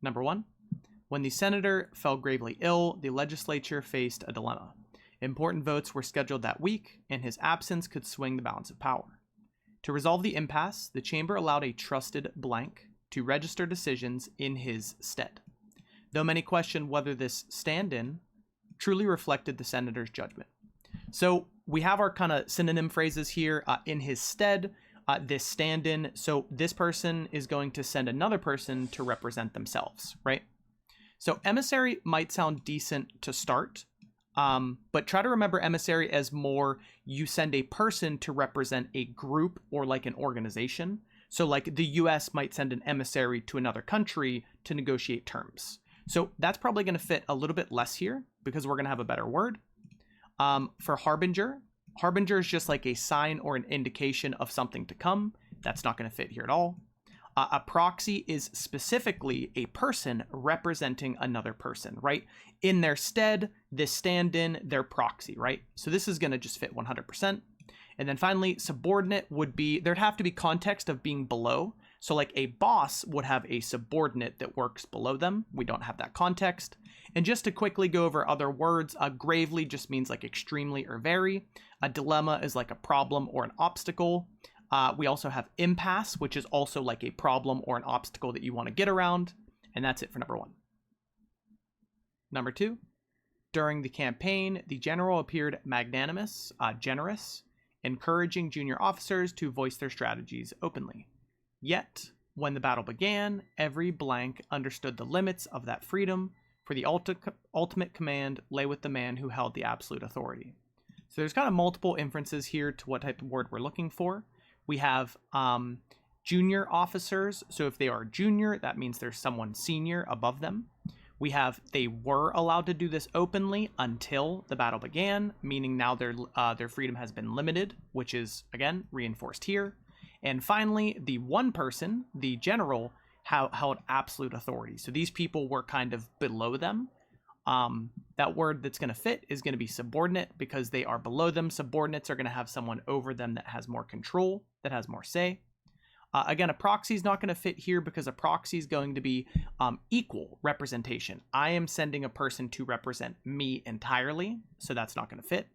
Number 1. When the senator fell gravely ill, the legislature faced a dilemma. Important votes were scheduled that week, and his absence could swing the balance of power. To resolve the impasse, the chamber allowed a trusted blank to register decisions in his stead, though many questioned whether this stand-in truly reflected the senator's judgment. So we have our kind of synonym phrases here, in his stead, this stand-in. So this person is going to send another person to represent themselves, right? So emissary might sound decent to start, but try to remember emissary as more you send a person to represent a group or like an organization. So like the US might send an emissary to another country to negotiate terms. So that's probably going to fit a little bit less here because we're going to have a better word. For harbinger, harbinger is just like a sign or an indication of something to come. That's not going to fit here at all. A proxy is specifically a person representing another person, right? In their stead, this stand-in, their proxy, right? So this is going to just fit 100%. And then finally, subordinate would be, there'd have to be context of being below. So like a boss would have a subordinate that works below them. We don't have that context. And just to quickly go over other words, gravely just means like extremely or very. A dilemma is like a problem or an obstacle. We also have impasse, which is also like a problem or an obstacle that you want to get around. And that's it for number 1. Number 2, during the campaign, the general appeared magnanimous, generous, encouraging junior officers to voice their strategies openly. Yet, when the battle began, every blank understood the limits of that freedom, for the ultimate command lay with the man who held the absolute authority. So there's kind of multiple inferences here to what type of word we're looking for. We have junior officers. So if they are junior, that means there's someone senior above them. We have they were allowed to do this openly until the battle began, meaning now their freedom has been limited, which is, again, reinforced here. And finally, the one person, the general, held absolute authority. So these people were kind of below them. That word that's going to fit is going to be subordinate because they are below them. Subordinates are going to have someone over them that has more control, that has more say. Again, a proxy is not going to fit here because a proxy is going to be equal representation. I am sending a person to represent me entirely, so that's not going to fit.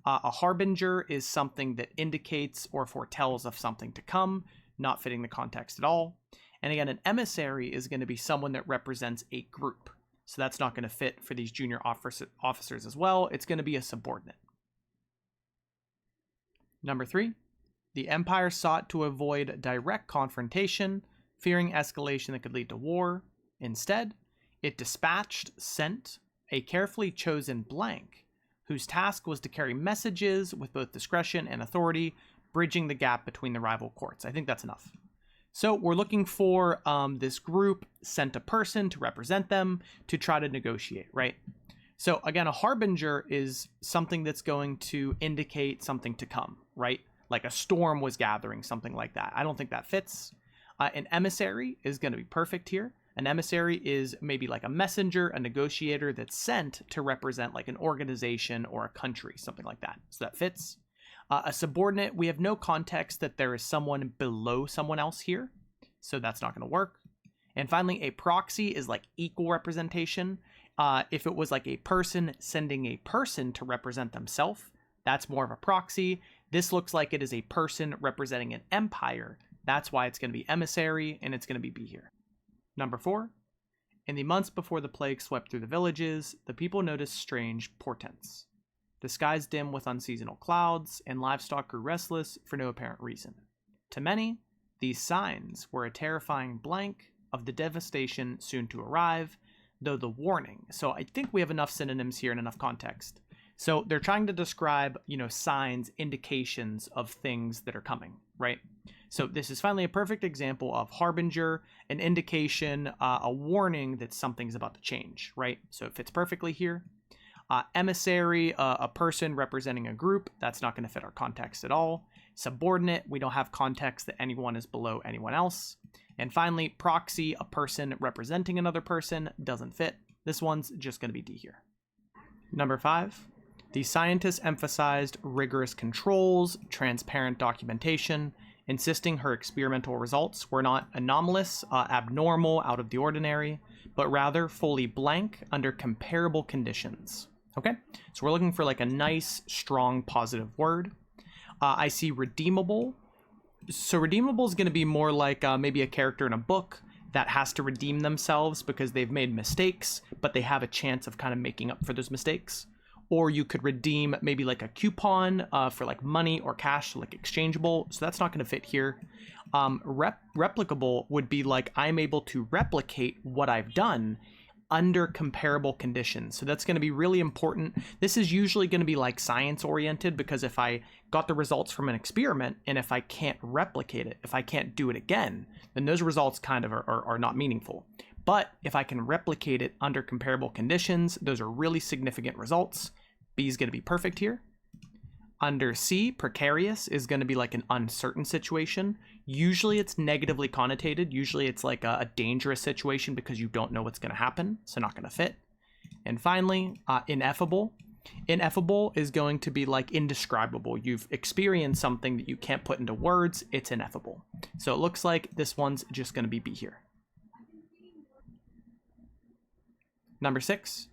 A harbinger is something that indicates or foretells of something to come, not fitting the context at all. And again, an emissary is going to be someone that represents a group. So that's not going to fit for these junior officers as well. It's going to be a subordinate. Number 3, the empire sought to avoid direct confrontation, fearing escalation that could lead to war. Instead, it sent a carefully chosen blank, whose task was to carry messages with both discretion and authority, bridging the gap between the rival courts. I think that's enough. So we're looking for this group sent a person to represent them to try to negotiate, right? So again, a harbinger is something that's going to indicate something to come, right? Like a storm was gathering, something like that. I don't think that fits. An emissary is going to be perfect here. An emissary is maybe like a messenger, a negotiator that's sent to represent like an organization or a country, something like that. So that fits. A subordinate, we have no context that there is someone below someone else here, so that's not going to work. And finally, a proxy is like equal representation. If it was like a person sending a person to represent themselves, that's more of a proxy. This looks like it is a person representing an empire. That's why it's going to be emissary, and it's going to be B here. Number 4, in the months before the plague swept through the villages, the people noticed strange portents. The skies dim with unseasonal clouds, and livestock grew restless for no apparent reason. To many, these signs were a terrifying blank of the devastation soon to arrive, though the warning. So I think we have enough synonyms here and enough context. So they're trying to describe, signs, indications of things that are coming, right? So this is finally a perfect example of harbinger, an indication, a warning that something's about to change, right? So it fits perfectly here. Emissary, a person representing a group, that's not going to fit our context at all. Subordinate, we don't have context that anyone is below anyone else. And finally, proxy, a person representing another person, doesn't fit. This one's just going to be D here. Number 5, the scientists emphasized rigorous controls, transparent documentation, insisting her experimental results were not anomalous, abnormal, out of the ordinary, but rather fully blank under comparable conditions. Okay, so we're looking for like a nice, strong, positive word. I see redeemable. So redeemable is going to be more like maybe a character in a book that has to redeem themselves because they've made mistakes, but they have a chance of kind of making up for those mistakes. Or you could redeem maybe like a coupon for like money or cash, like exchangeable. So that's not going to fit here. Replicable would be like I'm able to replicate what I've done under comparable conditions. So that's going to be really important. This is usually going to be like science oriented, because if I got the results from an experiment and if I can't replicate it, if I can't do it again, then those results kind of are not meaningful. But if I can replicate it under comparable conditions, those are really significant results. B is going to be perfect here. Under C, precarious is going to be like an uncertain situation. Usually it's negatively connotated. Usually it's like a dangerous situation because you don't know what's going to happen, so not going to fit. And finally, ineffable. Ineffable is going to be like indescribable. You've experienced something that you can't put into words. It's ineffable. So it looks like this one's just going to be B here. Number 6,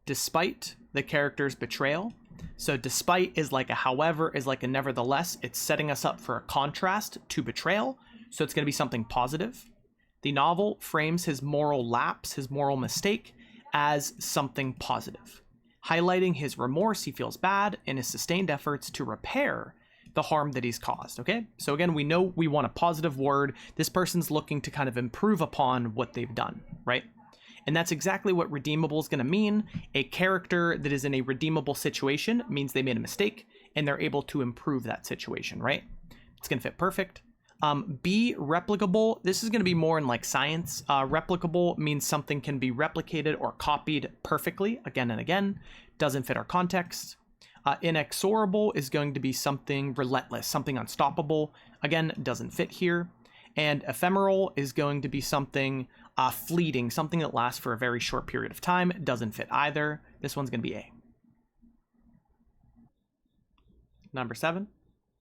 despite the character's betrayal. So despite is like a however, is like a nevertheless. It's setting us up for a contrast to betrayal. So it's going to be something positive. The novel frames his moral lapse, his moral mistake, as something positive, highlighting his remorse, he feels bad, and his sustained efforts to repair the harm that he's caused. Okay, so again, we know we want a positive word. This person's looking to kind of improve upon what they've done, right? And that's exactly what redeemable is going to mean. A character that is in a redeemable situation means they made a mistake and they're able to improve that situation, right? It's going to fit perfect. B, replicable. This is going to be more in like science. Replicable means something can be replicated or copied perfectly again and again. Doesn't fit our context. Inexorable is going to be something relentless, something unstoppable. Again, doesn't fit here. And ephemeral is going to be something fleeting, something that lasts for a very short period of time. Doesn't fit either. This one's going to be A. Number 7.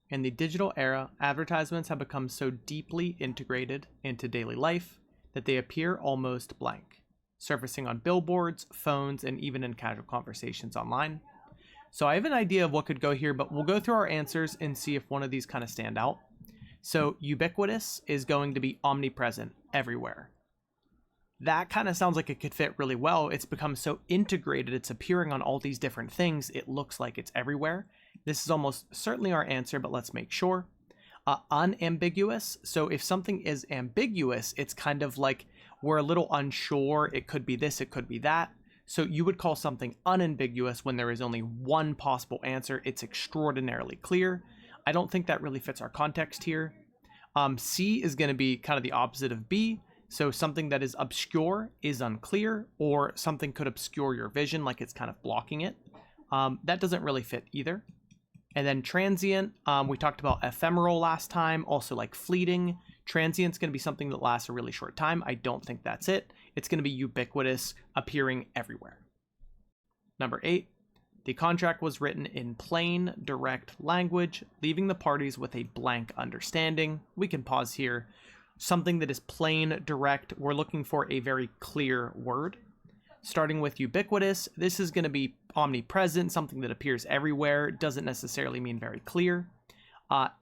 In the digital era, advertisements have become so deeply integrated into daily life that they appear almost blank, surfacing on billboards, phones, and even in casual conversations online. So I have an idea of what could go here, but we'll go through our answers and see if one of these kind of stand out. So ubiquitous is going to be omnipresent, everywhere. That kind of sounds like it could fit really well. It's become so integrated, it's appearing on all these different things, it looks like it's everywhere. This is almost certainly our answer, but let's make sure. Unambiguous. So if something is ambiguous, it's kind of like we're a little unsure. It could be this, it could be that. So you would call something unambiguous when there is only one possible answer. It's extraordinarily clear. I don't think that really fits our context here. C is going to be kind of the opposite of B. So something that is obscure is unclear, or something could obscure your vision, like it's kind of blocking it. That doesn't really fit either. And then transient, we talked about ephemeral last time, also like fleeting. Transient's going to be something that lasts a really short time. I don't think that's it. It's going to be ubiquitous, appearing everywhere. Number 8, the contract was written in plain, direct language, leaving the parties with a blank understanding. We can pause here. Something that is plain, direct, we're looking for a very clear word. Starting with ubiquitous, this is going to be omnipresent, something that appears everywhere, doesn't necessarily mean very clear.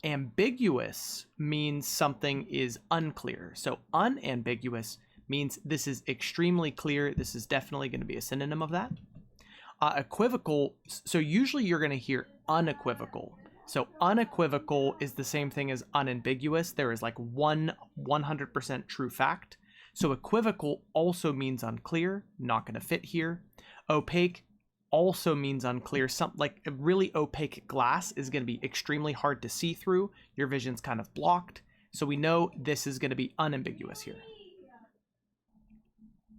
Ambiguous means something is unclear. So unambiguous means this is extremely clear. This is definitely going to be a synonym of that. Equivocal, so usually you're going to hear unequivocal. So unequivocal is the same thing as unambiguous. There is like 100% true fact. So equivocal also means unclear, not going to fit here. Opaque also means unclear. Some like a really opaque glass is going to be extremely hard to see through. Your vision's kind of blocked. So we know this is going to be unambiguous here.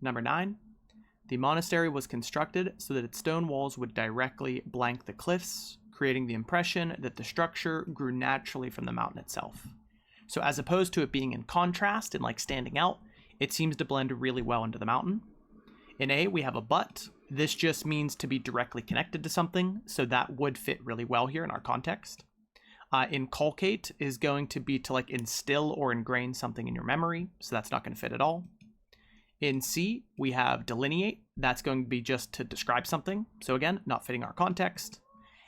Number 9, the monastery was constructed so that its stone walls would directly blank the cliffs, creating the impression that the structure grew naturally from the mountain itself. So as opposed to it being in contrast and like standing out, it seems to blend really well into the mountain. In A, we have abut. This just means to be directly connected to something, so that would fit really well here in our context. Inculcate is going to be to like instill or ingrain something in your memory, so that's not going to fit at all. In C, we have delineate. That's going to be just to describe something. So again, not fitting our context.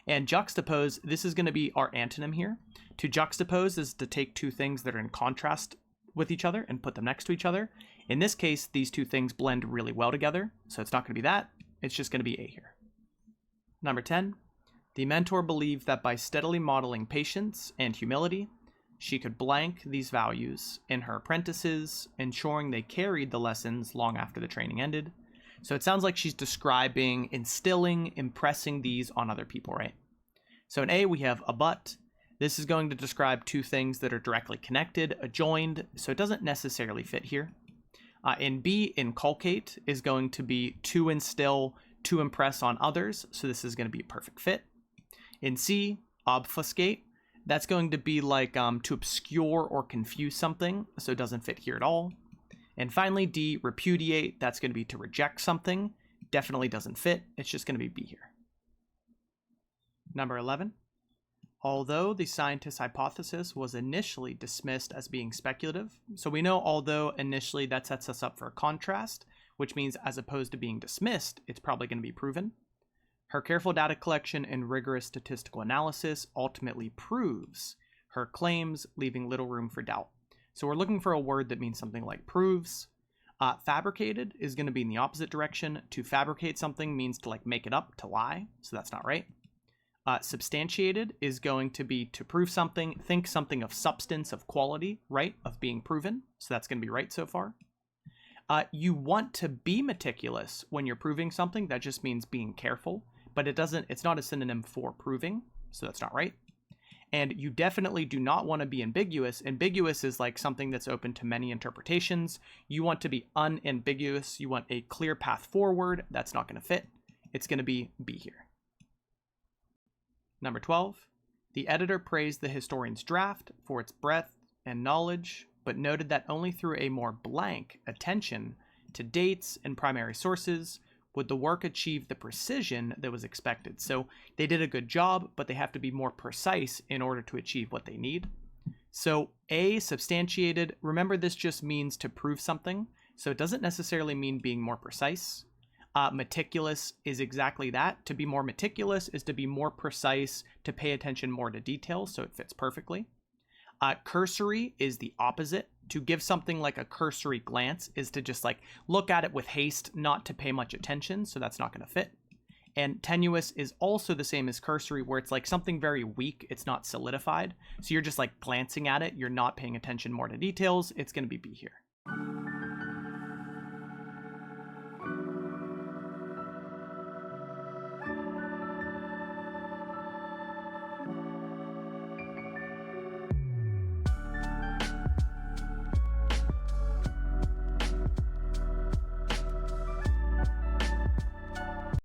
And juxtapose, this is going to be our antonym here. To juxtapose is to take two things that are in contrast with each other and put them next to each other. In this case, these two things blend really well together. So it's not going to be that. It's just going to be A here. Number 10, the mentor believed that by steadily modeling patience and humility, she could blank these values in her apprentices, ensuring they carried the lessons long after the training ended. So it sounds like she's describing, instilling, impressing these on other people, right? So in A, we have abut. This is going to describe two things that are directly connected, adjoined, so it doesn't necessarily fit here. In B, inculcate is going to be to instill, to impress on others, so this is going to be a perfect fit. In C, obfuscate. That's going to be like to obscure or confuse something, so it doesn't fit here at all. And finally, D, repudiate. That's going to be to reject something. Definitely doesn't fit. It's just going to be B here. Number 11. Although the scientist's hypothesis was initially dismissed as being speculative, so we know although initially that sets us up for a contrast, which means as opposed to being dismissed, it's probably going to be proven. Her careful data collection and rigorous statistical analysis ultimately proves her claims, leaving little room for doubt. So we're looking for a word that means something like proves. Fabricated is going to be in the opposite direction. To fabricate something means to like make it up, to lie. So that's not right. Substantiated is going to be to prove something, think something of substance, of quality, right? Of being proven. So that's going to be right so far. You want to be meticulous when you're proving something. That just means being careful. But it's not a synonym for proving, so that's not right. And you definitely do not want to be ambiguous. Ambiguous is like something that's open to many interpretations. You want to be unambiguous. You want a clear path forward. That's not going to fit. It's going to be B here. Number 12, the editor praised the historian's draft for its breadth and knowledge, but noted that only through a more blank attention to dates and primary sources would the work achieve the precision that was expected. So they did a good job, but they have to be more precise in order to achieve what they need. So A, substantiated, remember this just means to prove something, so it doesn't necessarily mean being more precise. Meticulous is exactly that. To be more meticulous is to be more precise, to pay attention more to details, so it fits perfectly. Cursory is the opposite. To give something like a cursory glance is to just like look at it with haste, not to pay much attention, so that's not going to fit. And tenuous is also the same as cursory, where it's like something very weak, it's not solidified. So you're just like glancing at it, you're not paying attention more to details, it's going to be B here.